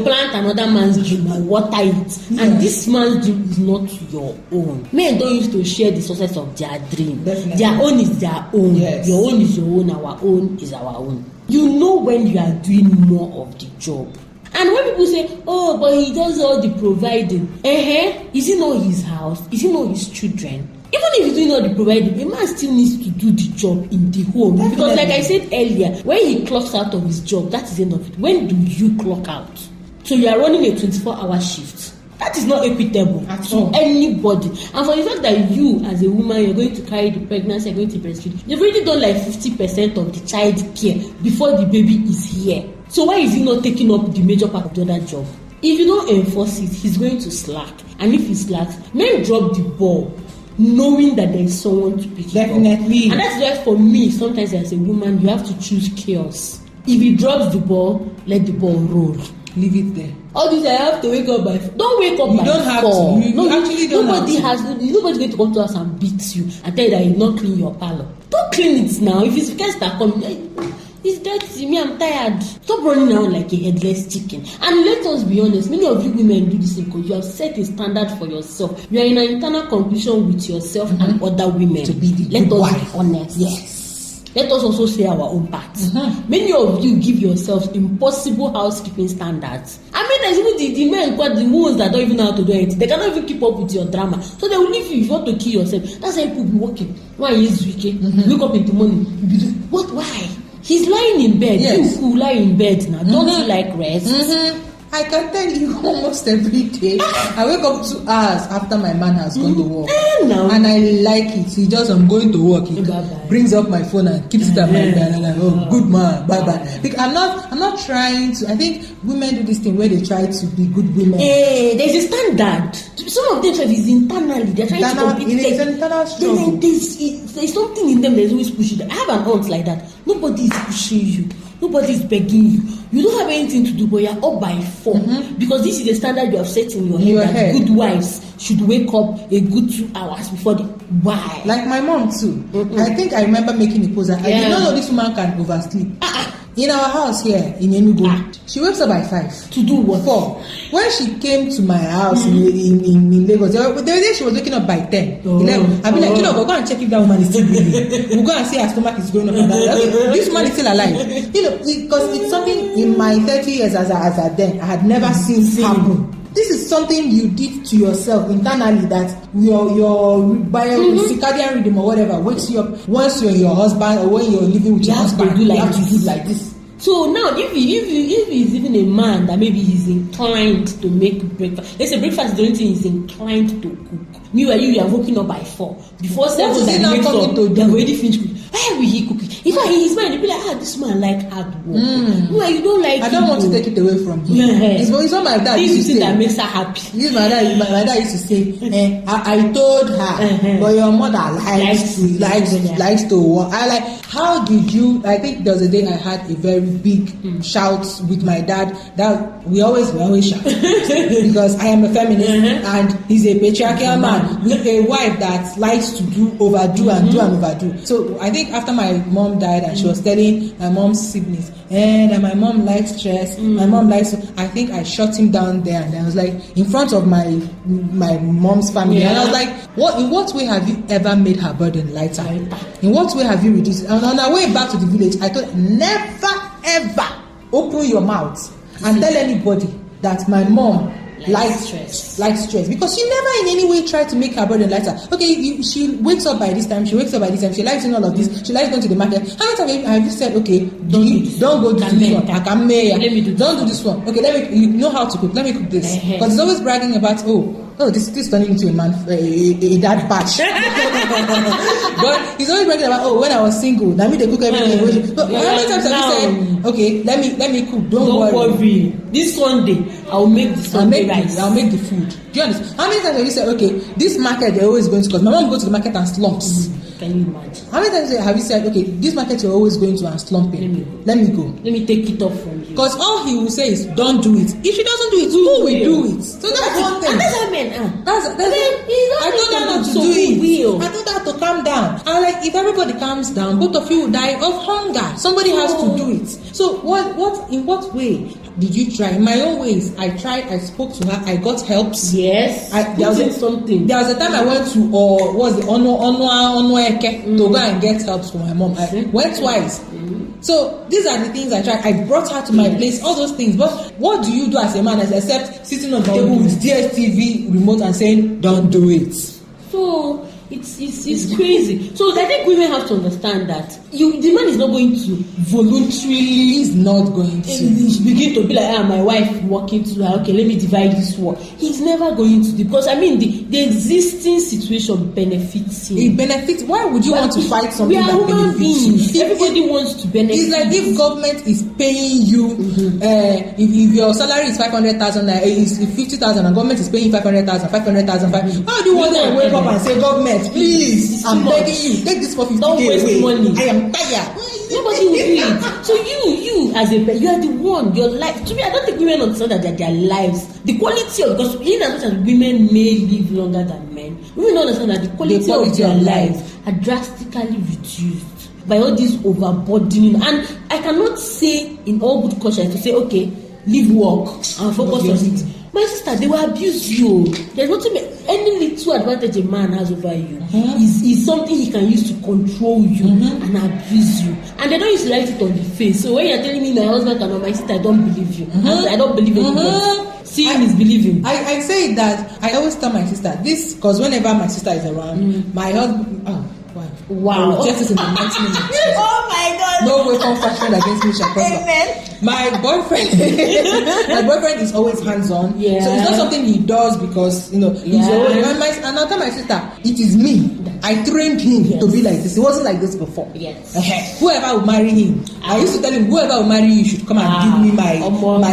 plant another man's dream and water it. Yeah. And this man's dream is not your own. Men don't used to share the success of their dream. Definitely. Their own is their own. Yes. Your own is your own. Our own is our own. You know when you are doing more of the job. And when people say, "Oh, but he does all the providing," is it not his house? Is it not his children? Even if he's doing all the providing, a man still needs to do the job in the home. Definitely. Because like I said earlier, when he clocks out of his job, that is the end of it. When do you clock out? So you are running a 24-hour shift. That is not equitable to anybody. And for the fact that you, as a woman, you're going to carry the pregnancy, you're going to breastfeed, you've already done like 50% of the child care before the baby is here. So why is he not taking up the major part of the other job? If you don't enforce it, he's going to slack. And if he slacks, men drop the ball, knowing that there is someone to pick it up. Definitely. And that's why for me, sometimes as a woman, you have to choose chaos. If he drops the ball, let the ball roll. Leave it there. All these, I have to wake up by 4. Don't wake up by 4. You don't have to. You actually don't nobody have to. Nobody's going to come to us and beat you and tell you that you not clean your parlor. Don't clean it now. If it's guests that come, it's dirty. Me, I'm tired. Stop running around like a headless chicken. And let us be honest, many of you women do this because you have set a standard for yourself. You are in an internal competition with yourself and other women. To be the Let good us wife. be honest. Yes. Let us also say our own part. Many of you give yourselves impossible housekeeping standards. I mean, there's even the men, the ones that don't even know how to do anything. They cannot even keep up with your drama. So they will leave you if you want to kill yourself. That's how people be working. Why is weekend? Wake up in the morning. You be like, what? Why? He's lying in bed. Yes. You lie in bed now. Don't you like rest? I can tell you almost every day. I wake up 2 hours after my man has gone to work. No. And I like it. He just, I'm going to work. He Bye-bye. brings up my phone and keeps it at my bed. And I'm like, oh, good man, bye-bye. Because I'm not trying to, I think women do this thing where they try to be good women. There's a standard. Some of them is internally. They're trying to compete. It's an internal struggle. There's something in them that's always pushing them. I have an aunt like that. Nobody is pushing you. Nobody is begging you. You don't have anything to do, but you're up by 4 because this is the standard you have set in your head that good wives should wake up a good 2 hours before the. Why? Like my mom too. I think I remember making a post. I did not know this woman can oversleep. In our house here in Enugu, she wakes up by 5. To do what? 4. When she came to my house in Lagos, the day she was waking up by 10, 11. I'll be like, go and check if that woman is still breathing. We'll go and see her stomach is going up and down. Okay, this woman is still alive. Because it's something in my 30 years as a then I had never seen happen. This is something you did to yourself internally that your circadian rhythm or whatever wakes you up once you're your husband or when you're living with your husband. You have to do like this. So now, if he's even a man that maybe he's inclined to make breakfast, let's say breakfast is the only thing he's inclined to cook. Meanwhile, you are waking up by 4. Before 7, that he wakes up, they're already finished cooking. Why will he cook it? In fact, in his mind, he'll be like, this man like hard work. Meanwhile, you don't like it. I don't want to take it away from him. It's what my dad used to say. This is that makes her happy. This is my dad used to say, I told her, but your mother likes to work. I like, how did you, I think there was a day I had a very big shout with my dad that we always shout because I am a feminist and he's a patriarchal man with a wife that likes to overdo and overdo. So I think after my mom died and she was telling my mom's siblings and my mom likes stress, my mom likes, I think I shut him down there and I was like in front of my mom's family and I was like, in what way have you ever made her burden lighter? In what way have you reduced it? And on our way back to the village, I thought never ever open your mouth and tell anybody that my mom likes stress because she never in any way tried to make her burden lighter. Okay, she wakes up by this time, she likes doing all of this, she likes going to the market. How many times have you said, okay, don't go do this one, don't do this one, okay, you know how to cook, let me cook this, because he's always bragging about this is turning into a man, a dad batch. But he's always bragging about, when I was single, now me they cook everything. But how many times have you said, okay, let me cook, don't worry. This Sunday, I'll make the Sunday rice. I'll make the food. Do you understand? How many times have you said, okay, this market they're always going to, because my mom goes to the market and slumps. Can you imagine? How many times have you said, okay, this market you're always going to and slumping? Let me go. Let me take it off from you. Because all he will say is, don't do it. If she doesn't do it, who will do it? So that's one thing. And that's how men are. I told her not to do it. I told her to calm down. And like, if everybody calms down, both of you will die of hunger. Somebody has to do it. So in what way did you try? In my own ways, I tried, I spoke to her, I got helps. Yes. There was a time I went to Onweke to go and get help from my mom. I went twice. So these are the things I tried. I brought her to my place, all those things. But what do you do as a man except sitting on the table with DSTV remote and saying, don't do it? So it's crazy. So I think women have to understand that the man is not going to voluntarily begin to be like, my wife working to her, okay, let me divide this work. He's never going to do, because I mean the existing situation benefits him. It benefits. Why would you want to fight something that benefits you? Everybody wants to benefit. It's like if government is paying you, if your salary is 500,000, is 50,000, and government is paying 500,000. How do you want to wake up and say, government, pocket, please. It's I'm too begging much. you. Take this for 50 Don't waste away. money. I am tired. Nobody will do it. So you as a you are the one. Your life. To me, I don't think women understand that their lives, the quality of, because in as much as women may live longer than men, women don't understand that the quality of their lives are drastically reduced by all this overburdening. And I cannot say in all good conscience to say, okay, leave work and focus on it. My sister, they will abuse you. There's nothing, any little advantage a man has over you is something he can use to control you and abuse you. And they don't used to write it on the face. So when you're telling me my husband cannot, my sister, I don't believe you. I don't believe anybody. Seeing is believing. I say that I always tell my sister this, because whenever my sister is around, my husband. Wow. Justice in the mighty name of Jesus. Oh my God. No weapon fashioned against me shall prosper. Amen. My boyfriend is always hands-on. Yeah. So it's not something he does because he's always. And I'll tell my sister, it is me. I trained him to be like this. He wasn't like this before. Yes. Whoever will marry him, I used to tell him, whoever will marry you should come and give me my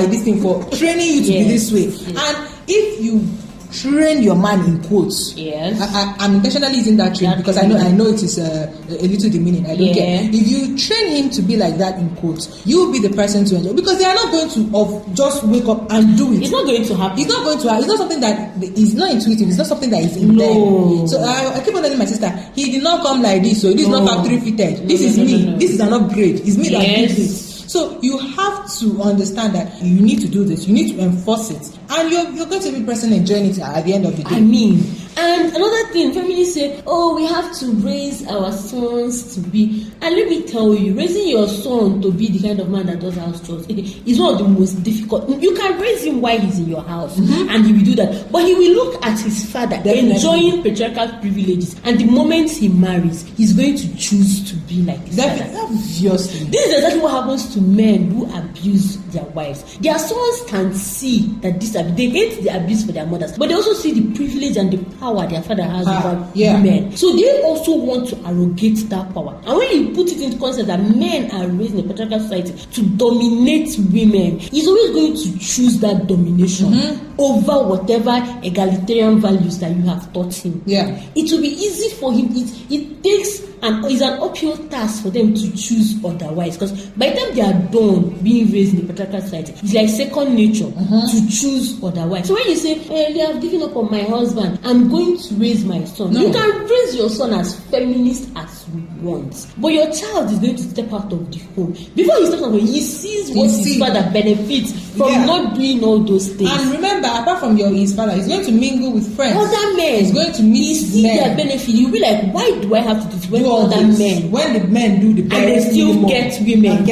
this thing for training you to be this way. Yes. And if you train your man in quotes. Yes. I'm intentionally using that train because I know it is a little demeaning. I don't care. If you train him to be like that in quotes, you will be the person to enjoy, because they are not going to just wake up and do it. It's not going to happen. It's not going to happen. It's not something that is not intuitive. It's not something that is in them. So I keep on telling my sister, he did not come like this. So this is not factory fitted. This is me. No. This is an upgrade. It's me that did this. So you have to understand that you need to do this. You need to enforce it, and you're going to be present enjoying it at the end of the day. I mean, and another thing, feminists say, "Oh, we have to raise our sons to be." And let me tell you, raising your son to be the kind of man that does house chores is one of the most difficult. You can raise him while he's in your house, and he will do that. But he will look at his father enjoying patriarchal privileges, and the moment he marries, he's going to choose to be like his father. Obviously, this is exactly what happens to men who abuse their wives. Their sons can see that they hate the abuse for their mothers, but they also see the privilege and the power their father has over women. So they also want to arrogate that power. And when you put it into concept that men are raised in a patriarchal society to dominate women, he's always going to choose that domination over whatever egalitarian values that you have taught him. It will be easy for him. It takes it's an uphill task for them to choose otherwise, because by the time they are done being raised in a patriarchal society, it's like second nature to choose otherwise. So when you say, they have given up on my husband, I'm going to raise my son, you can raise your son as feminist as you want, but your child is going to step out of the home. Before he steps out of the home, he sees what his father benefits from not doing all those things. And remember, apart from his father, he's going to mingle with friends, other men. He's going to meet their benefit. You'll be like, why do I have to do this? Other men, when the men do the and they still get women,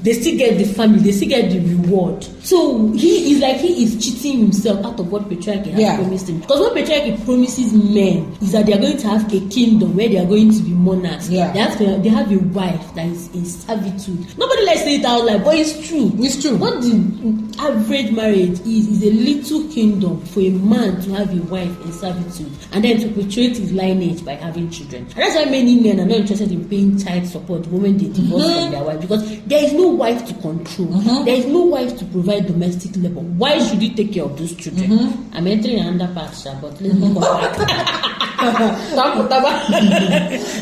they still get the family, they still get the reward. So he is cheating himself out of what patriarchy has promised him. Because what patriarchy promises men is that they are going to have a kingdom where they are going to be monarchs. They have a wife that is in servitude. Nobody likes to say it out loud, but it's true. It's true. What the average marriage is a little kingdom for a man to have a wife in servitude and then to perpetuate his lineage by having children. And that's why many men are not interested in paying child support the moment they divorce from their wife, because there is no wife to control. There is no wife to provide domestic labor. Why should you take care of those children? I'm entering another part, but let's move on.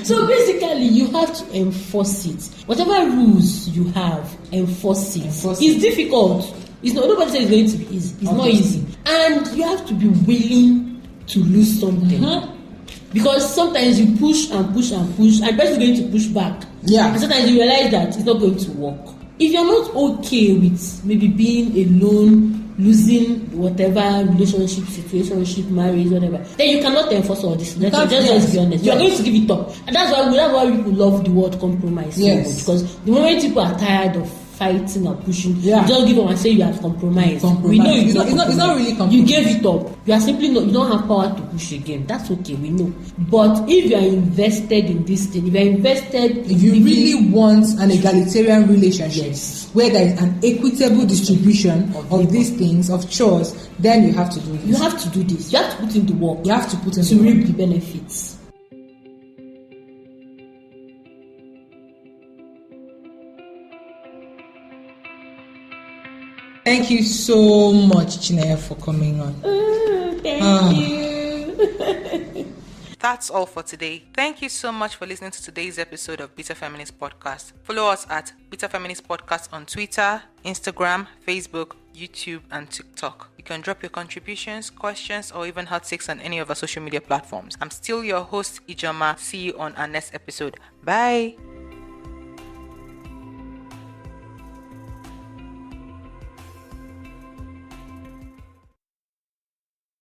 So basically, you have to enforce it. Whatever rules you have, enforce it. It's difficult. It's not. Nobody says it's going to be easy. It's not easy, and you have to be willing to lose something. Because sometimes you push and push and push, and the person is going to push back. And sometimes you realize that it's not going to work. If you're not okay with maybe being alone, losing whatever relationship, situationship, marriage, whatever, then you cannot enforce all this. Let's be honest. You're going to give it up. And that's why people love the word compromise so much. Because the moment people are tired of fighting or pushing, you just give up and say you have compromised. We know it's not really compromise. You gave it up. You are simply not. You don't have power to push again. That's okay. We know. But if you are invested in this thing, if you really want an egalitarian relationship where there is an equitable distribution of these things, of chores, then you have to do this. You have to do this. You have to put in the work. You have to put in to reap the benefits. Thank you so much, Chinenye, for coming on. Thank you. That's all for today. Thank you so much for listening to today's episode of Bitter Feminist Podcast. Follow us at Bitter Feminist Podcast on Twitter, Instagram, Facebook, YouTube, and TikTok. You can drop your contributions, questions, or even hot takes on any of our social media platforms. I'm still your host, Ijoma. See you on our next episode. Bye.